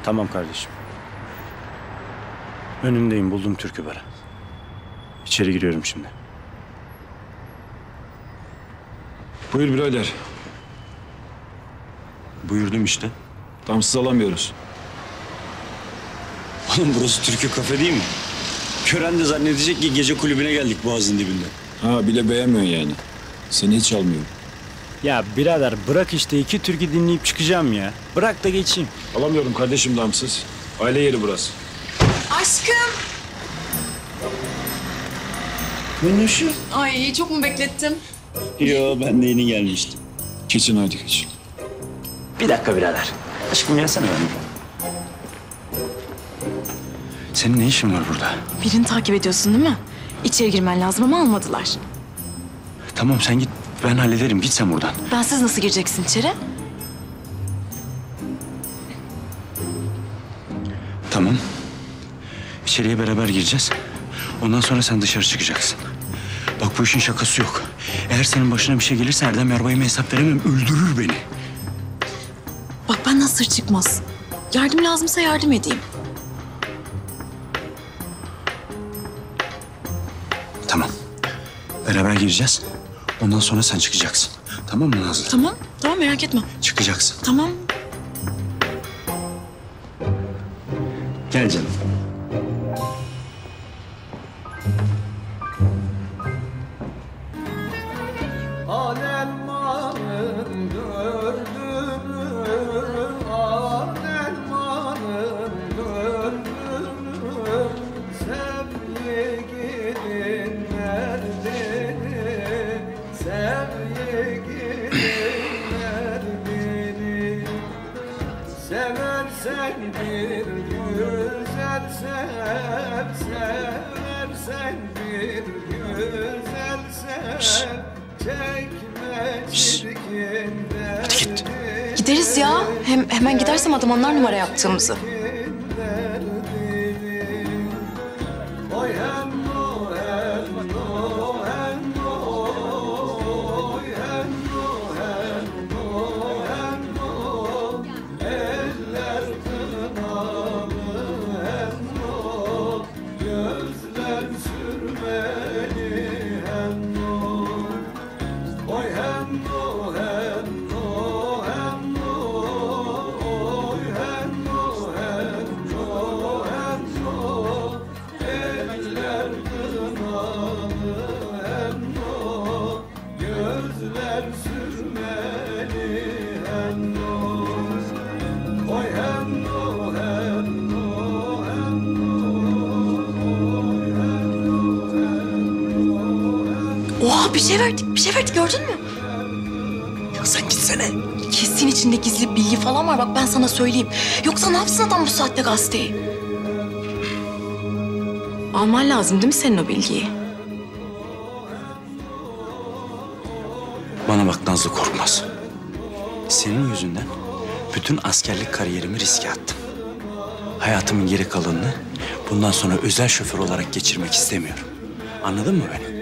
Tamam kardeşim. Önündeyim, buldum türkü bara. İçeri giriyorum şimdi. Buyur birader. Buyurdum işte. Damsız alamıyoruz. Oğlum burası türkü kafe değil mi? Gören de zannedecek ki gece kulübüne geldik Boğaz'ın dibinde. Ha bile beğenmiyorsun yani. Seni hiç almıyorum. Ya birader bırak işte, 2 türkü dinleyip çıkacağım ya. Bırak da geçeyim. Alamıyorum kardeşim damsız. Aile yeri burası. Aşkım. Minnoşum. Ay çok mu beklettim? Yo, ben de yeni gelmiştim. Geçin hadi geç. Bir dakika birader. Aşkım gelsene benimle. Senin ne işin var burada? Birini takip ediyorsun değil mi? İçeri girmen lazım ama almadılar. Tamam sen git, ben hallederim. Git sen buradan. Bensiz nasıl gireceksin içeri? Tamam. İçeriye beraber gireceğiz. Ondan sonra sen dışarı çıkacaksın. Bak bu işin şakası yok. Eğer senin başına bir şey gelirse Erdem Yarbay'ıma hesap veremem. Öldürür beni. Bak benden sır çıkmaz. Yardım lazımsa yardım edeyim. Tamam. Beraber gireceğiz. Ondan sonra sen çıkacaksın. Tamam mı Nazlı? Tamam, tamam merak etme. Çıkacaksın. Tamam. Gel canım. Alelmanın gördüğünü, alelmanın gördüğünü, sevgilin derdini, sevgilin derdini. Seversen bir güzel sev, seversen bir güzel sev. Hadi git. Gideriz ya. Hemen gidersem adam anlar numara yaptığımızı. Oha bir şey verdik gördün mü? Ya sen gitsene. Kesin içinde gizli bilgi falan var bak ben sana söyleyeyim. Yoksa ne yapsın adam bu saatte gazeteyi? Alman lazım değil mi senin o bilgiyi? Bana bak Nazlı Korkmaz. Senin yüzünden bütün askerlik kariyerimi riske attım. Hayatımın geri kalanını bundan sonra özel şoför olarak geçirmek istemiyorum. Anladın mı beni?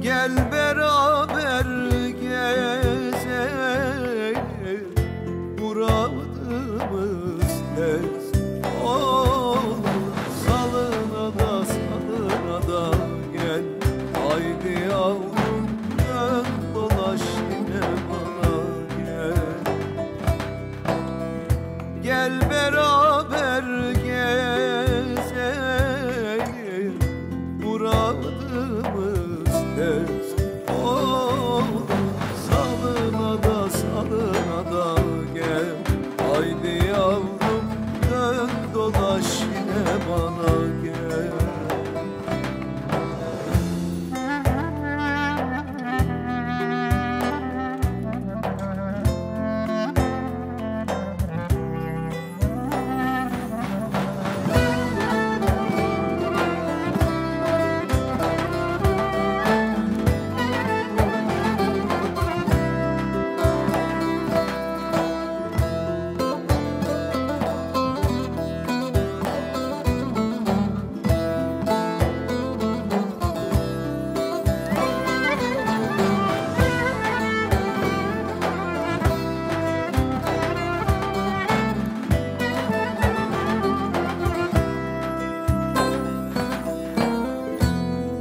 Gel beraber gezelim, muradımız tez olur. Salına da gel, haydi yavrum dön. muradımız tez olur. Salına da gel. Haydi yavrum dön dolaş yine bana gel.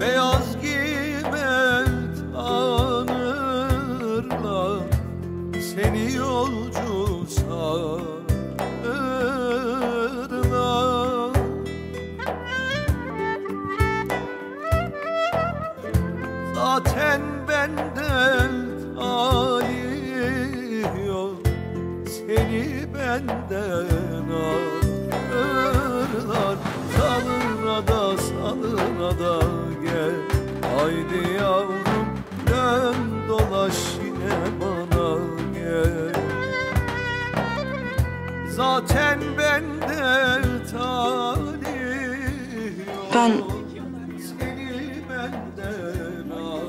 Beyaz giymek anırlar, seni yolcu sanırlar. Zaten benden hali yok, seni benden alırlar. Salına da gel. Haydi yavrum dön dolaş yine bana gel. Zaten bende talih yok, Ben seni benden al.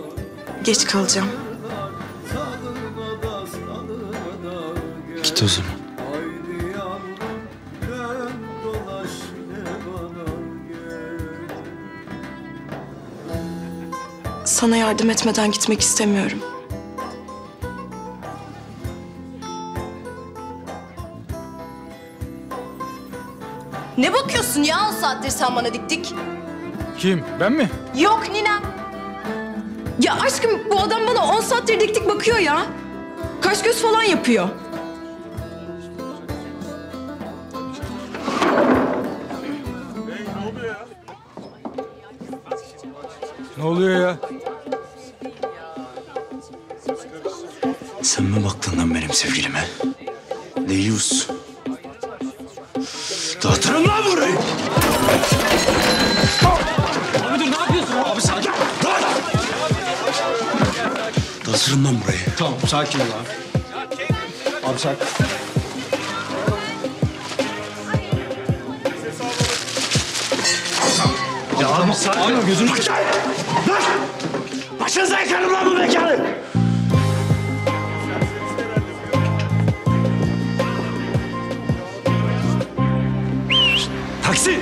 geç kalacağım. Salına da gel. Git o zaman. Haydi yavrum dön dolaş yine bana gel. Sana yardım etmeden gitmek istemiyorum. Ne bakıyorsun ya 10 saattir sen bana dik dik? Kim? Ben mi? Yok ninem. Ya aşkım bu adam bana 10 saattir dik dik bakıyor ya. Kaş göz falan yapıyor. Ne oluyor ya? Sen mi baktın lan benim sevgilime? Deyyus. Dağıtırım lan burayı. Abi dur ne yapıyorsun? Abi sakin. Dağıtırım lan burayı. Tamam sakin ol abi. Abi sakin. Ya abi sakin ol gözünü... Başınıza yıkarım lan bu mekanı. Taksi!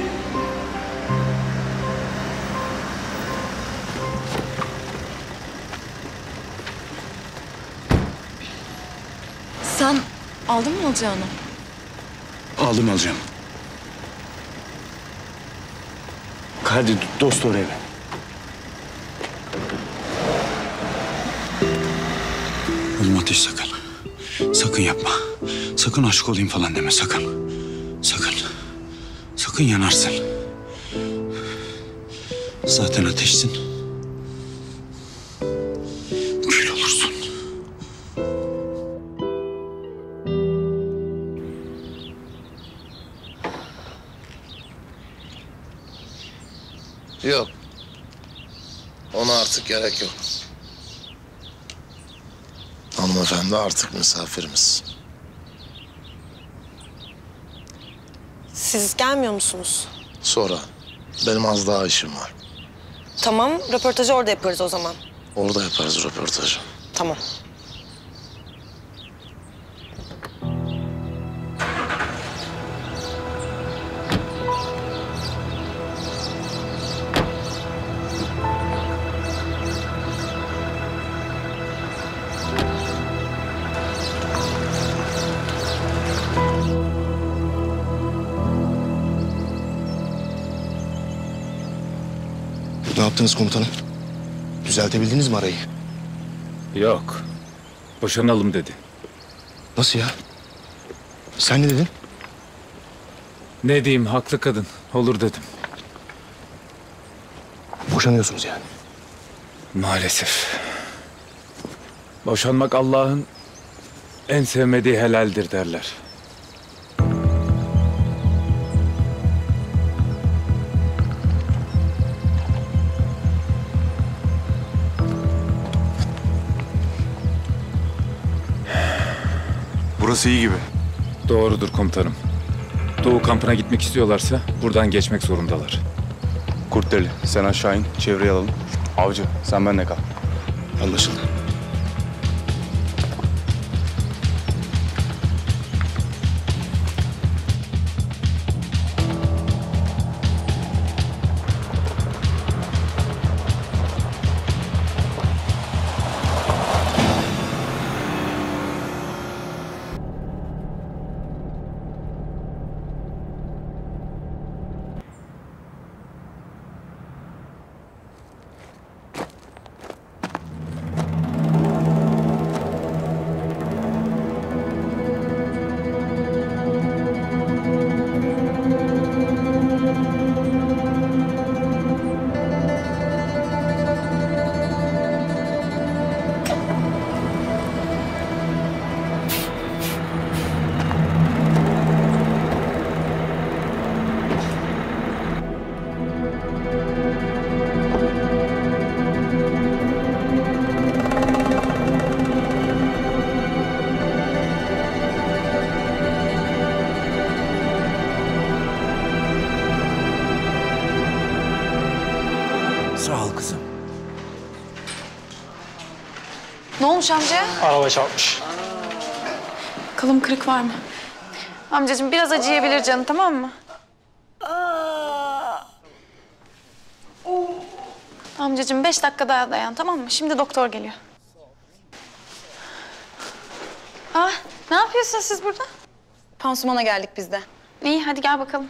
Sen aldın mı alacağını? Aldım alacağım. Hadi dost oraya be. Oğlum Ateş sakın. Sakın yapma. Sakın aşık olayım falan deme sakın. Sakın. Sakın yanarsın. Zaten ateşsin. Kül olursun. Yok. Ona artık gerek yok. Hanımefendi artık misafirimiz. Siz gelmiyor musunuz? Sonra benim az daha işim var. Tamam, röportajı orada yaparız o zaman. Orada yaparız röportajı. Tamam. Ne yaptınız komutanım? Düzeltebildiniz mi arayı? Yok. Boşanalım dedi. Nasıl ya? Sen ne dedin? Ne diyeyim haklı kadın. Olur dedim. Boşanıyorsunuz yani. Maalesef. Boşanmak Allah'ın en sevmediği helaldir derler. Burası iyi gibi. Doğrudur komutanım. Doğu kampına gitmek istiyorlarsa buradan geçmek zorundalar. Kurtdeli, sen aşağı in, çevreyi alalım. Avcı, sen benimle kal. Anlaşıldı. Sağ ol kızım. Ne olmuş amca? Araba çarpmış. Kalın kırık var mı? Amcacığım biraz acıyabilir canım, tamam mı? Amcacığım 5 dakika daha dayan, tamam mı? Şimdi doktor geliyor. Ne yapıyorsunuz siz burada? Pansumana geldik biz de. İyi, hadi gel bakalım.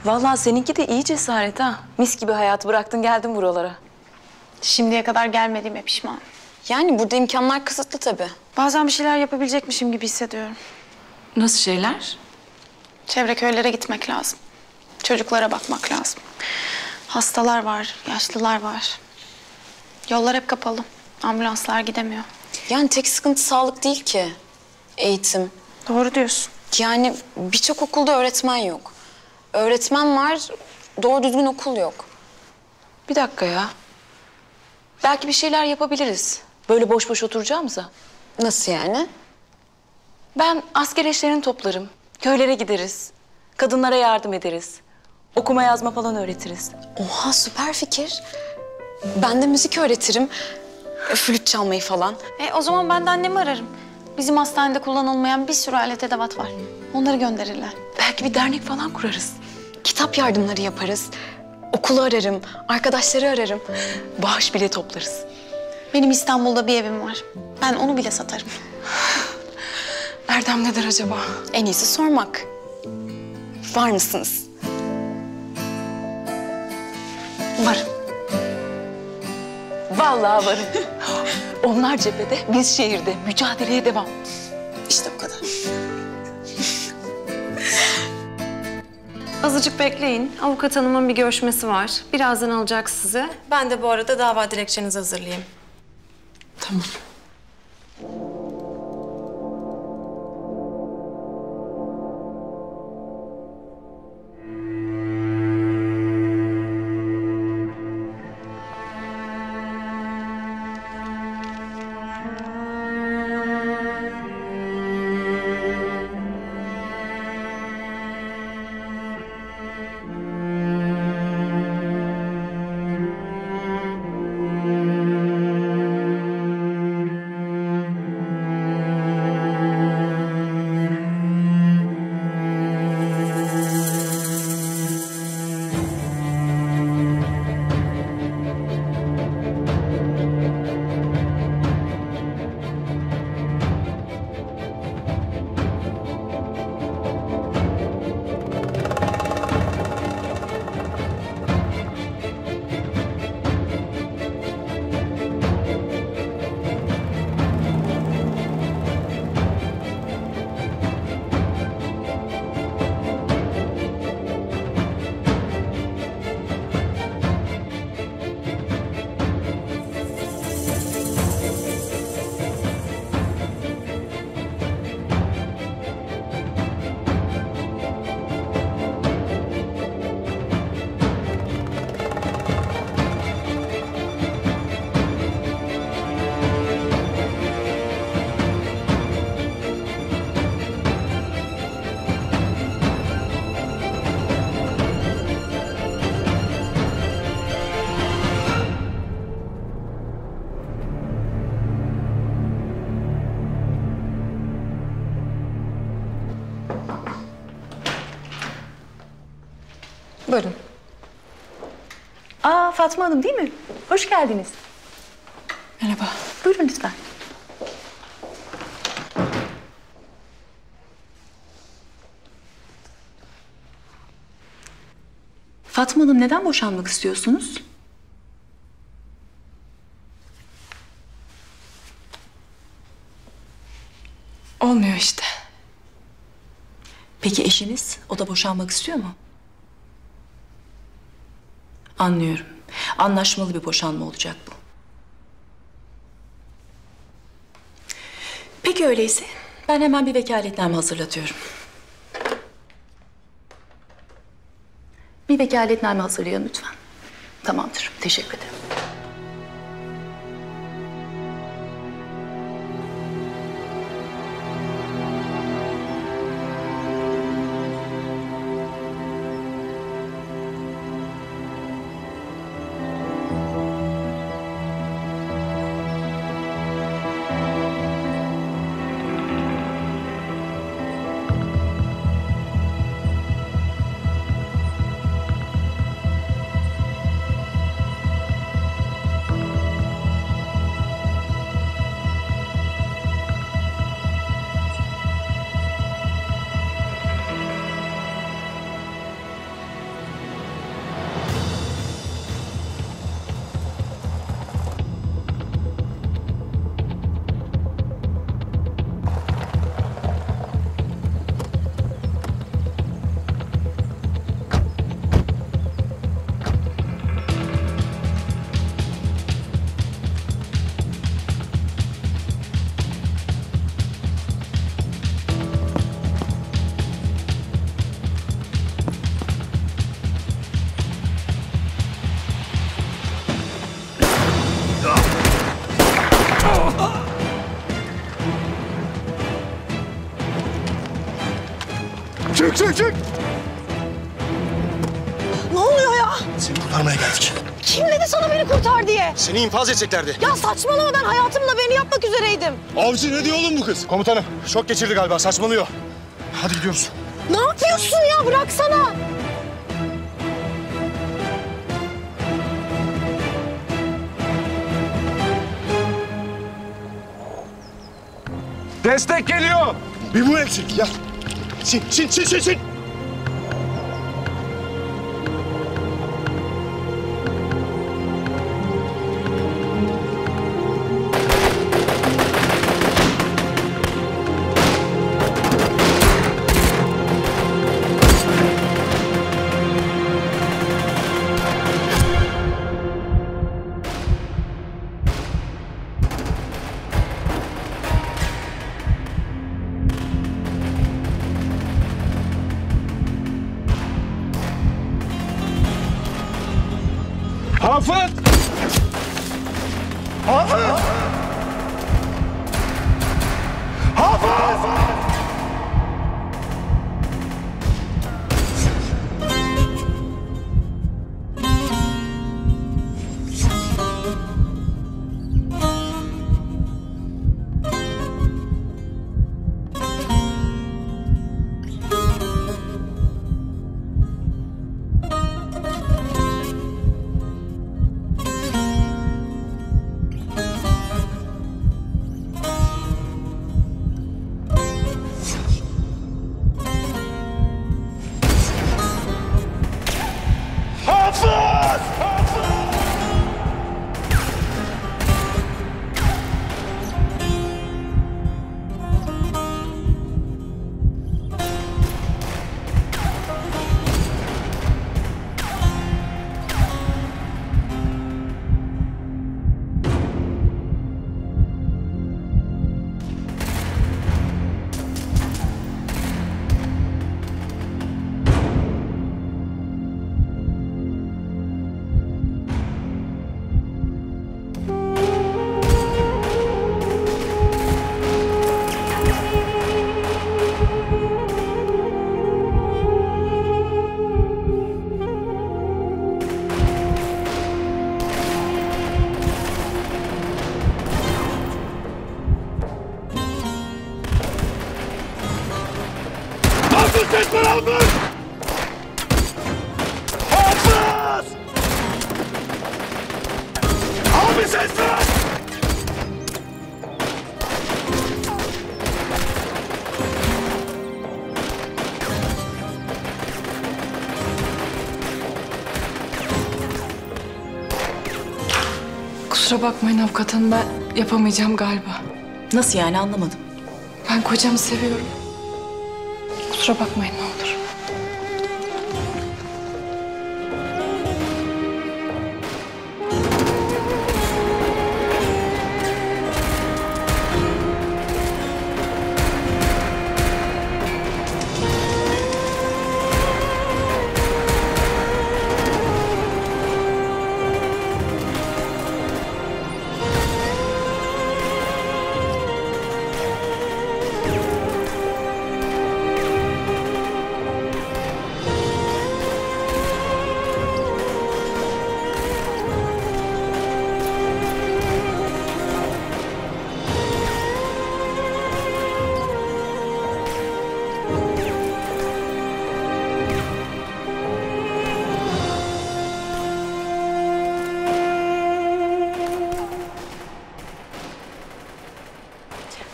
Vallahi seninki de iyi cesaret ha. Mis gibi hayatı bıraktın geldin buralara. Şimdiye kadar gelmediğime pişman. Yani burada imkanlar kısıtlı tabii. Bazen bir şeyler yapabilecekmişim gibi hissediyorum. Nasıl şeyler? Çevre köylere gitmek lazım. Çocuklara bakmak lazım. Hastalar var, yaşlılar var. Yollar hep kapalı. Ambulanslar gidemiyor. Yani tek sıkıntı sağlık değil ki. Eğitim. Doğru diyorsun. Yani birçok okulda öğretmen yok. Öğretmen var, doğru düzgün okul yok. Bir dakika ya. Belki bir şeyler yapabiliriz. Böyle boş boş oturacağımıza. Nasıl yani? Ben asker eşlerini toplarım. Köylere gideriz. Kadınlara yardım ederiz. Okuma yazma falan öğretiriz. Oha, süper fikir. Ben de müzik öğretirim. Flüt çalmayı falan. O zaman ben de annemi ararım. Bizim hastanede kullanılmayan bir sürü alet edevat var. Onları gönderirler. Belki bir dernek falan kurarız. Kitap yardımları yaparız. Okulu ararım, arkadaşları ararım. Bağış bile toplarız. Benim İstanbul'da bir evim var. Ben onu bile satarım. Erdem ne der acaba? En iyisi sormak. Var mısınız? Varım. Vallahi varım. Onlar cephede, biz şehirde. Mücadeleye devam. İşte bu kadar. Azıcık bekleyin. Avukat hanımın bir görüşmesi var. Birazdan alacak sizi. Ben de bu arada dava dilekçenizi hazırlayayım. Tamam. Buyurun. Aa, Fatma Hanım değil mi? Hoş geldiniz. Merhaba. Buyurun lütfen. Fatma Hanım, neden boşanmak istiyorsunuz? Olmuyor işte. Peki eşiniz, o da boşanmak istiyor mu? Anlıyorum. Anlaşmalı bir boşanma olacak bu. Peki öyleyse ben hemen bir vekaletname hazırlatıyorum. Bir vekaletname hazırlayın lütfen. Tamamdır. Teşekkür ederim. Çık! Ne oluyor ya? Seni kurtarmaya geldik. Kim dedi sana beni kurtar diye? Seni infaz edeceklerdi. Ya saçmalama, ben hayatımla beni yapmak üzereydim. Avcı ne diyor oğlum bu kız? Komutanım şok geçirdi galiba, saçmalıyor. Hadi gidiyoruz. Ne yapıyorsun ya? Bıraksana. Destek geliyor. Bir bu eksik ya. Sin. Hafız! sus! Abi ses ver! Kusura bakmayın avukat hanım, ben yapamayacağım galiba. Nasıl yani, anlamadım. Ben kocamı seviyorum. Kusura bakmayın ne olur.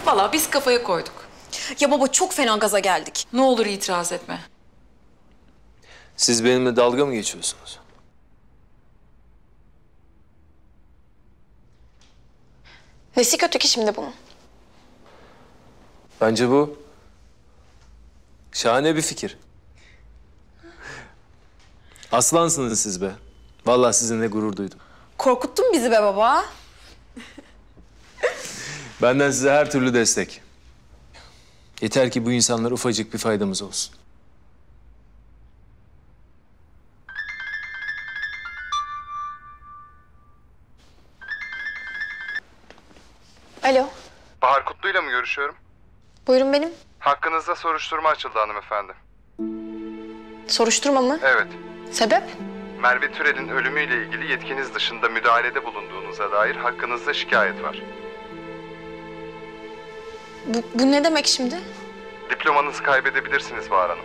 Vallahi biz kafaya koyduk. Ya baba çok fena gaza geldik. Ne olur itiraz etme. Siz benimle dalga mı geçiyorsunuz? Nesi kötü ki şimdi bunun? Bence bu şahane bir fikir. Aslansınız siz be. Vallahi sizinle gurur duydum. Korkuttun bizi be baba. Benden size her türlü destek. Yeter ki bu insanlara ufacık bir faydamız olsun. Alo, Bahar Kutlu'yla mı görüşüyorum? buyurun benim. Hakkınızda soruşturma açıldı hanımefendi. Soruşturma mı? Evet. Sebep? Merve Türel'in ölümüyle ilgili yetkiniz dışında müdahalede bulunduğunuza dair hakkınızda şikayet var. Bu ne demek şimdi? Diplomanızı kaybedebilirsiniz Bahar Hanım.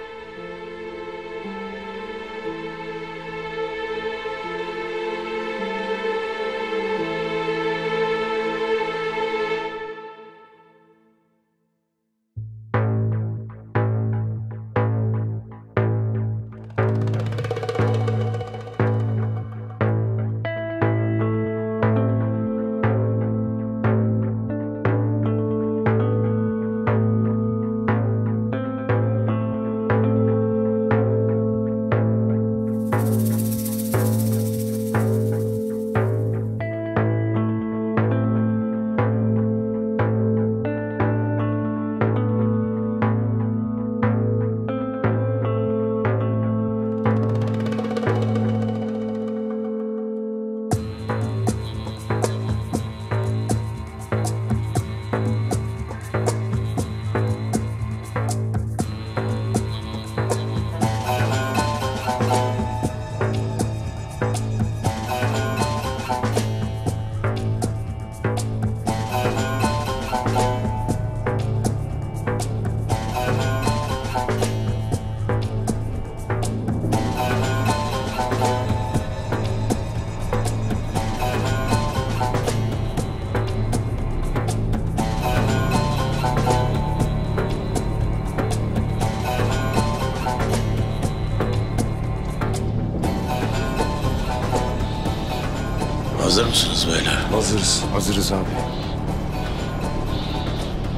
Hazır mısınız beyler? Hazırız. Hazırız abi.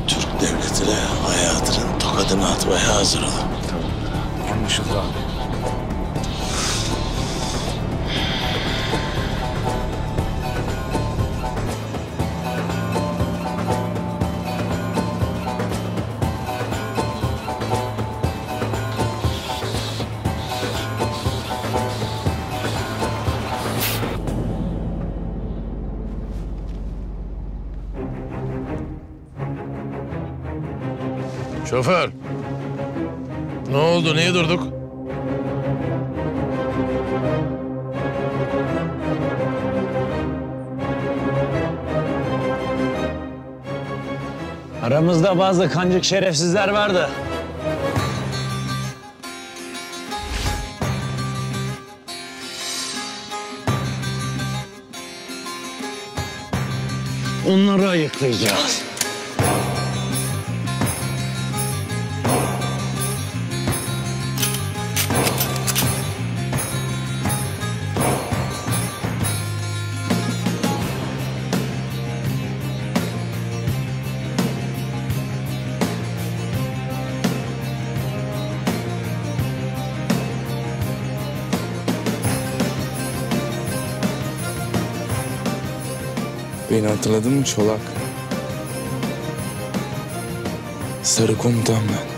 Türk devletine hayatının tokadını atmaya hazır olun. Tamam. Anlaşıldı abi. Şoför. Ne oldu? Niye durduk? Aramızda bazı kancık şerefsizler vardı. Onları ayıklayacağız. Beni hatırladın mı Çolak? Sarı komutan ben.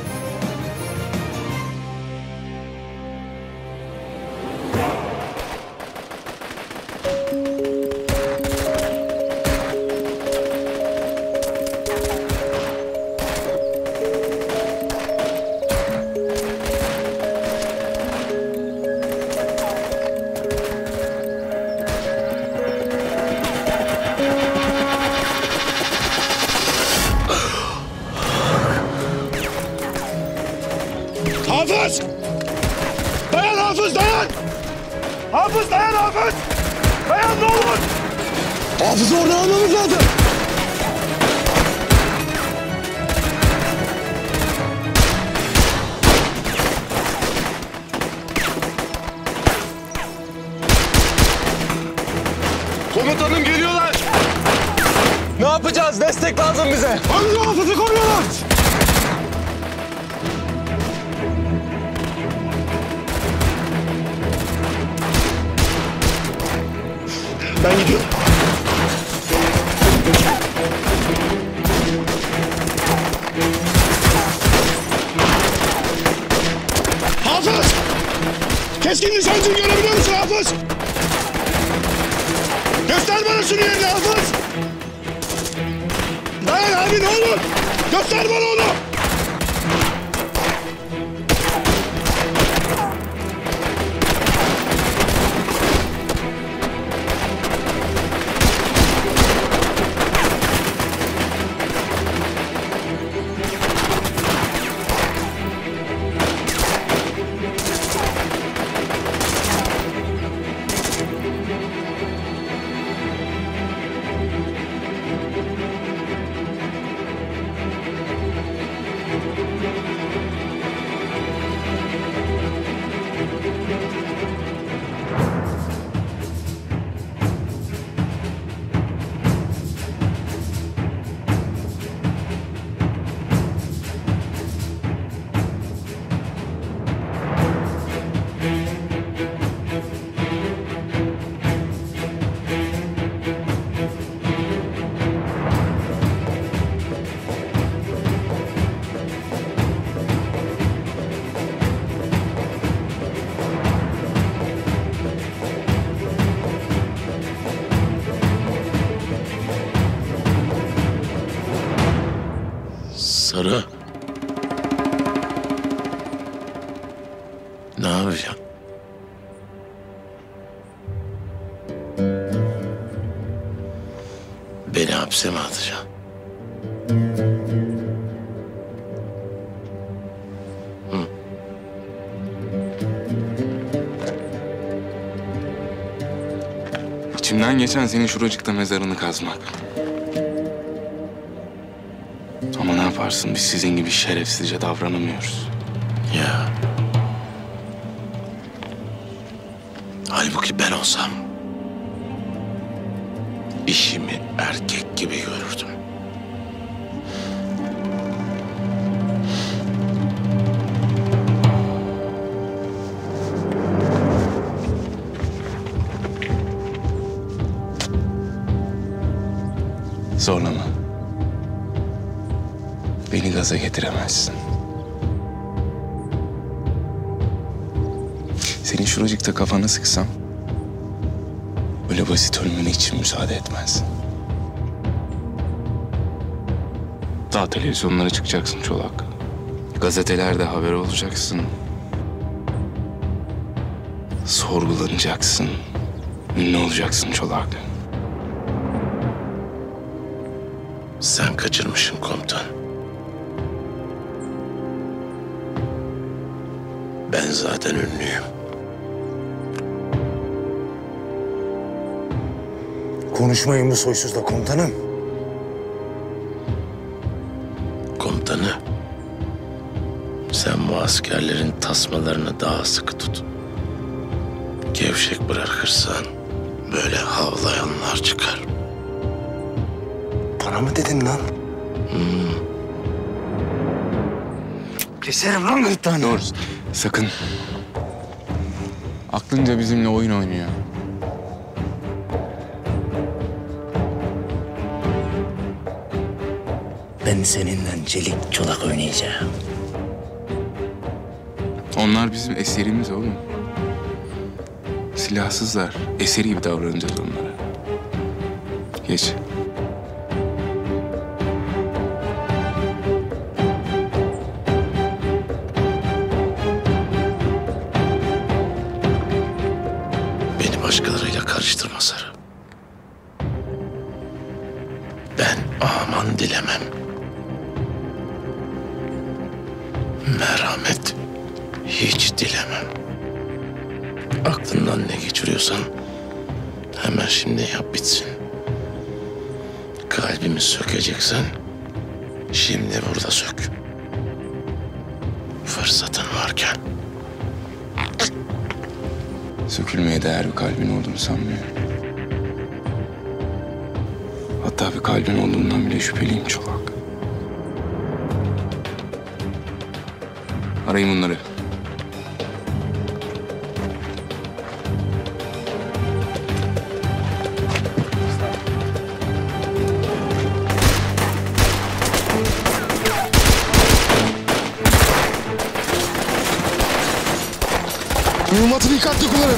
Hafız! Dayan Hafız, dayan! Hafız dayan Hafız! Dayan ne olur! Hafız'ı oradan almamız lazım! Komutanım geliyorlar! Ne yapacağız? Destek lazım bize! Hangi Hafız'ı koruyorlar? Ben gidiyorum. Hafız! Keskin nişancıyı görebiliyor musun Hafız? Göster bana şunu yerini Hafız! Dayan abi ne olur! Göster bana onu! Sarı. Ne yapacaksın? Beni hapse mi atacaksın? Hı? İçimden geçen senin şuracıkta mezarını kazmak. Ama ne yaparsın, biz sizin gibi şerefsizce davranamıyoruz. Ya. Halbuki ben olsam işimi erkek gibi görürdüm. Zorlama. Beni gaza getiremezsin. Senin şuracıkta kafana sıksam öyle basit ölmene için müsaade etmez. Daha televizyonlara çıkacaksın Çolak. Gazetelerde haber olacaksın. Sorgulanacaksın. Ünlü olacaksın Çolak. Sen kaçırmışsın komutan. Ben zaten ünlüyüm. Konuşmayın bu soysuzla komutanım. askerlerin tasmalarını daha sıkı tut. Gevşek bırakırsan böyle havlayanlar çıkar. Bana mı dedin lan? Keserim lan gırtlağını. Doğru. Sakın. Aklınca bizimle oyun oynuyor. Ben seninle çelik çolak oynayacağım. Onlar bizim eserimiz oğlum. Silahsızlar. Eseri gibi davranacağız onlara. Geç. Beni başkalarıyla karıştırma Sarı. Ben aman dilemem. Merhamet hiç dilemem. Aklından ne geçiriyorsan hemen şimdi yap bitsin. Kalbimi sökeceksen şimdi burada sök. Fırsatın varken. Sökülmeye değer bir kalbin olduğunu sanmıyorum. Hatta bir kalbin olduğundan bile şüpheliyim Çolak. Arayın bunları. Mühimmatı dikkatli kullanın.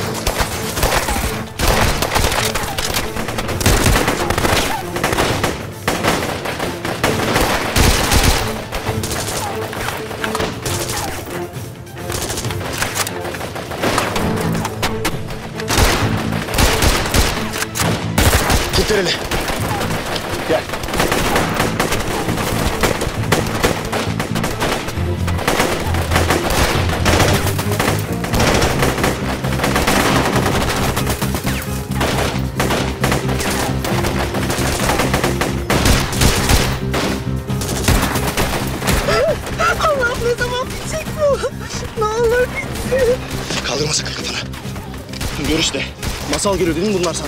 Tut elini. Gel. Allah'ım ne zaman bitecek bu? Ne olur bitsin. Kaldırma sakın kafanı. Gör işte. Masal geliyor dedim bunlar sana.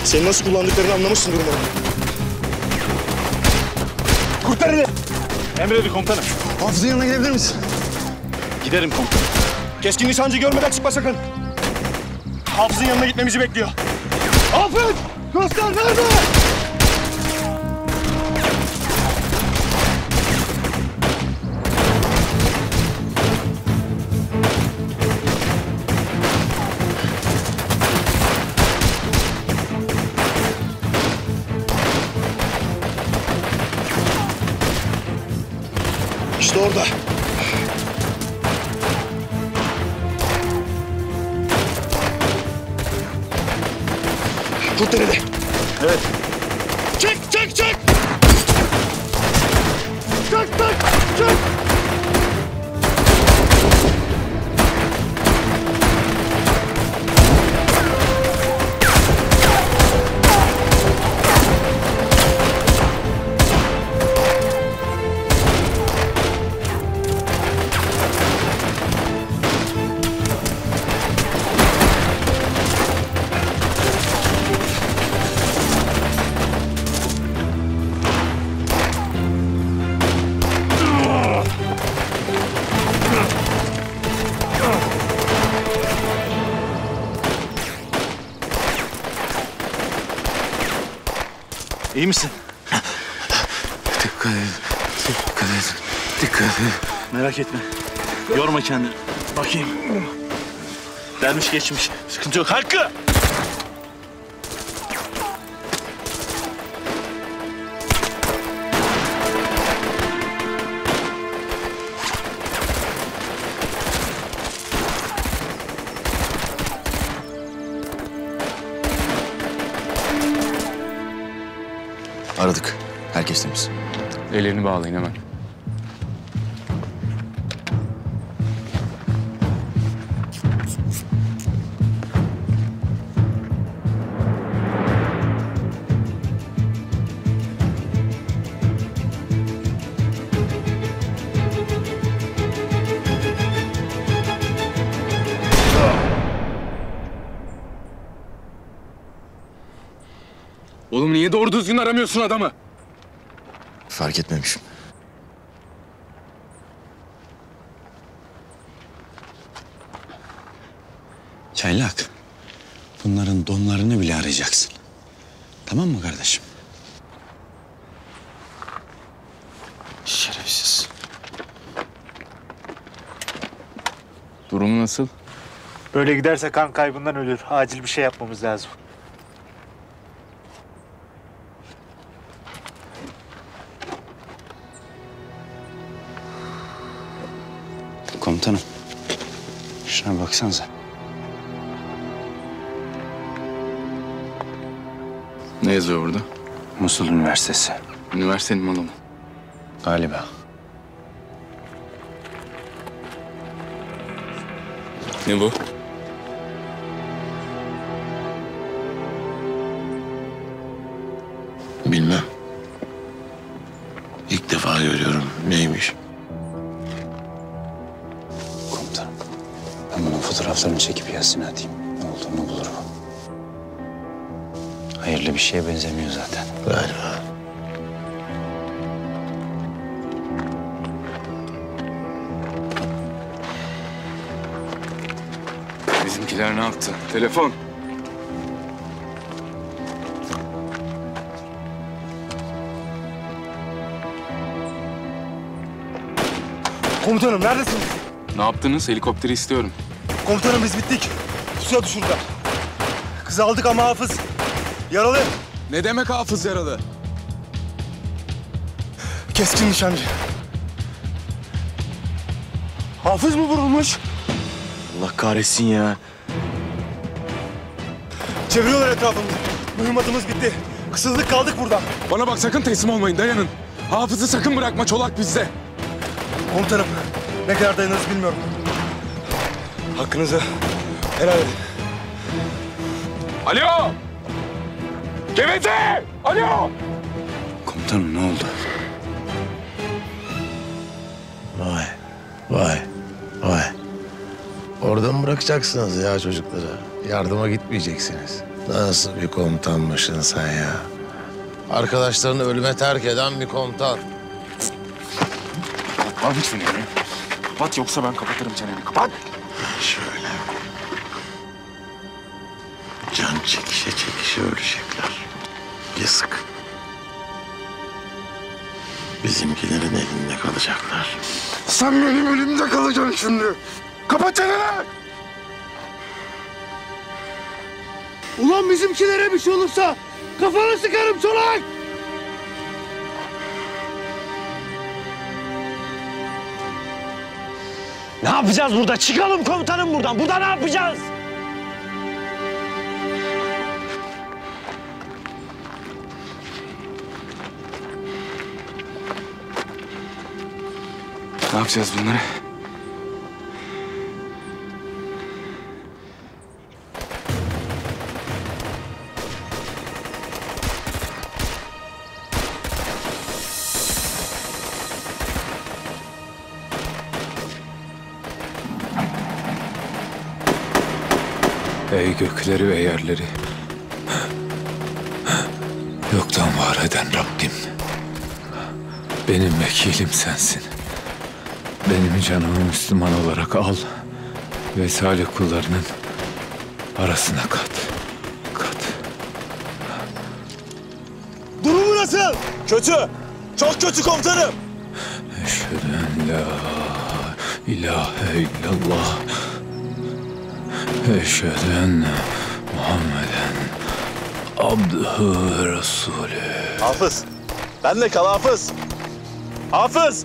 Seni nasıl kullandıklarını anlamışsındır umarım. Kurtar elini. Emredin komutanım. Hafız'ın yanına gidebilir misin? Giderim komutanım. Keskin nişancı görmeden çıkma sakın. Hafız'ın yanına gitmemizi bekliyor. Hafız! Göster nerede? İşte orada. Tut elini. Evet. Çek, çek, çek! Çek, çek, çek! İyi misin? Dikkat et. Dikkat et. Dikkat et. Merak etme. Yorma kendini. Bakayım. Dermiş geçmiş. Sıkıntı yok. Hakkı! Aradık. Herkes temiz. Ellerini bağlayın hemen. Oğlum niye doğru düzgün aramıyorsun adamı? Fark etmemişim. Çaylak, bunların donlarını bile arayacaksın. Tamam mı kardeşim? Şerefsiz. Durumu nasıl? Böyle giderse kan kaybından ölür. Acil bir şey yapmamız lazım. Komutanım, şuna baksanıza. Ne yazıyor burada? Musul Üniversitesi. Üniversitenin malı mı? Galiba. Ne bu? Bilmem. İlk defa görüyorum. Neymiş? Komutanım, ben bunun fotoğraflarını çekip Yasin'e atayım. Ne olduğunu bulur bu. Hayırlı bir şeye benzemiyor zaten. Galiba. Bizimkiler ne yaptı? Telefon. Komutanım neredesiniz? Ne yaptınız? Helikopteri istiyorum. Komutanım biz bittik. Pusuya düşürdüler. Kızı aldık ama Hafız yaralı. Ne demek Hafız yaralı? Keskin nişancı. Hafız mı vurulmuş? Allah kahretsin ya. Çeviriyorlar etrafımızı. Mühimmatımız bitti. Kısıldık kaldık burada. Bana bak sakın teslim olmayın, dayanın. Hafız'ı sakın bırakma, Çolak bizde. Komutanım ne kadar dayanırız bilmiyorum. Hakkınızı helal edin. Alo! Geveze! Alo! Komutanım ne oldu? Vay, vay, vay. Orada mı bırakacaksınız ya çocukları? Yardıma gitmeyeceksiniz. Nasıl bir komutanmışsın sen ya? Arkadaşlarını ölüme terk eden bir komutan. Kapat lütfen ya. Kapat yoksa ben kapatırım çeneni. Kapat! Şöyle. Can çekişe çekişe ölecekler. Yazık. Bizimkilerin elinde kalacaklar. Sen benim elimde kalacaksın şimdi. Kapat çeneni! Ulan bizimkilere bir şey olursa kafanı sıkarım Çolak! Ne yapacağız burada? Çıkalım komutanım buradan. Burada ne yapacağız? Ne yapacağız bunları? Ey gökleri ve yerleri, yoktan var eden Rabbim, benim vekilim sensin. Benim canımı Müslüman olarak al ve salih kullarının arasına kat. Durumu nasıl? Kötü. Çok kötü komutanım. Eşhedü en la ilahe illallah. Eşhedü enne Muhammeden abdühü ve resulü. Hafız. Benle kal Hafız. Hafız.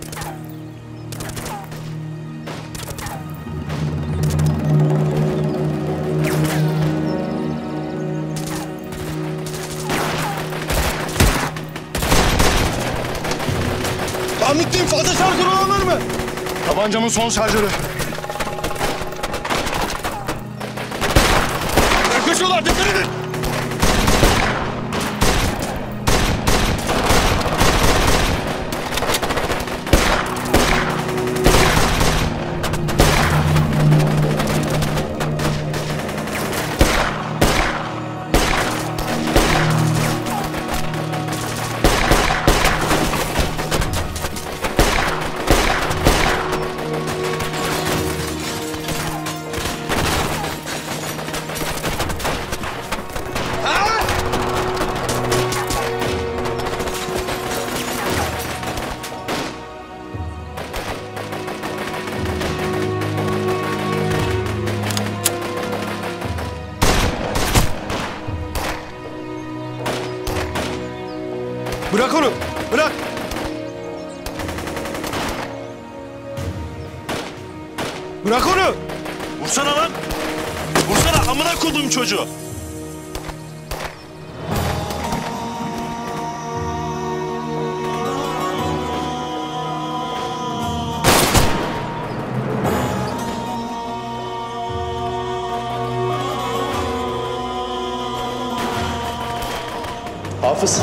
Ben bittiyim. Fazla şarjör olan var mı? Tabancamın son şarjörü. Yaklaşıyorlar. Dikkat edin. Bırak onu. Bırak. Bırak onu. Vursana lan. Vursana amına koduğum çocuğu. Hafız.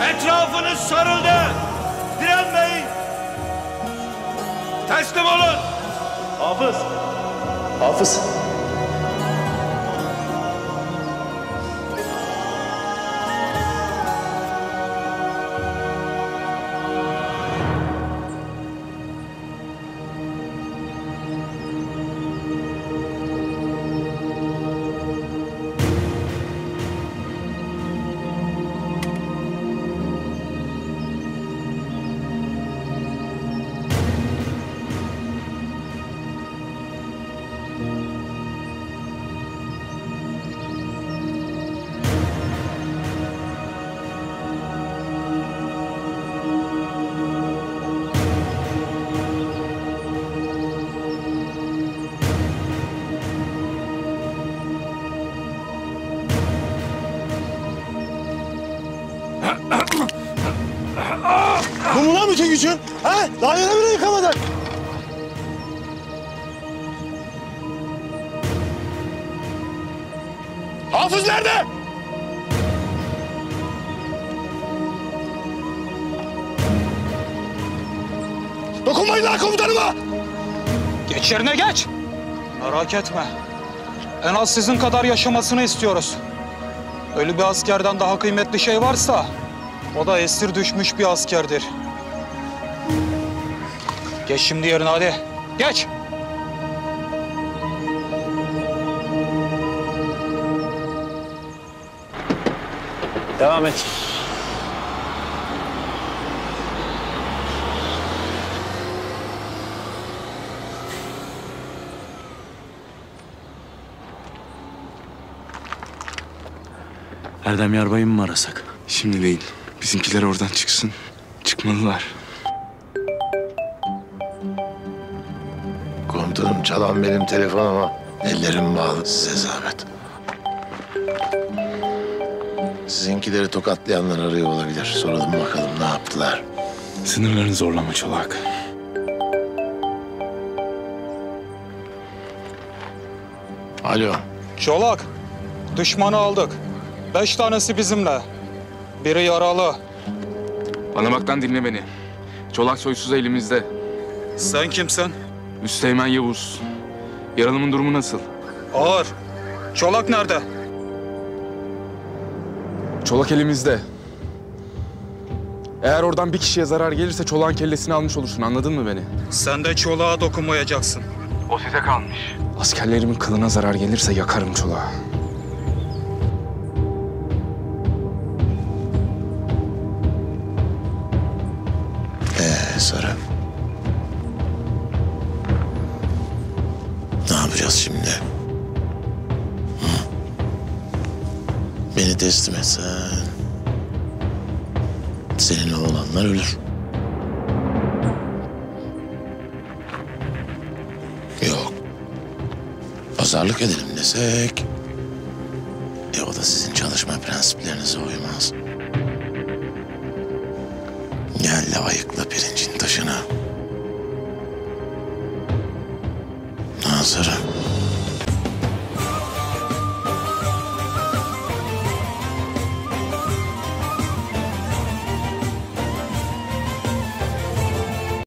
Etrafınız sarıldı. Direnmeyin. Teslim olun. Hafız. Hafız. Bu mu lan bütün gücün? Ha? Daha yine bile yıkamadın. Hafız nerede? Dokunmayın lan komutanıma! Geç yerine geç. Merak etme. En az sizin kadar yaşamasını istiyoruz. Ölü bir askerden daha kıymetli şey varsa o da esir düşmüş bir askerdir. Geç şimdi yerine hadi. Geç. Devam et. Erdem Yarbay'ı mı arasak? Şimdi değil. Bizimkiler oradan çıksın. Çıkmalılar. Komutanım çalan benim telefon ama ellerim bağlı, size zahmet. Sizinkileri tokatlayanlar arıyor olabilir. Soralım bakalım ne yaptılar. Sınırlarını zorlama Çolak. Alo. Çolak, düşmanı aldık. 5 tanesi bizimle. Biri yaralı. Bana bak lan, dinle beni. Çolak soysuz elimizde. Sen kimsin? Üsteğmen Yavuz. Yaralımın durumu nasıl? Ağır. Çolak nerede? Çolak elimizde. Eğer oradan bir kişiye zarar gelirse Çolak'ın kellesini almış olursun, anladın mı beni? Sen de Çolak'a dokunmayacaksın. O size kalmış. Askerlerimin kılına zarar gelirse yakarım Çolak'ı. Sarı. Ne yapacağız şimdi? Hı? Beni teslim etsen... senin oğlanlar ölür. Yok. Pazarlık edelim desek... o da sizin çalışma prensiplerinize uymaz. Gel de ayıkla pirincin taşını. Nazırım.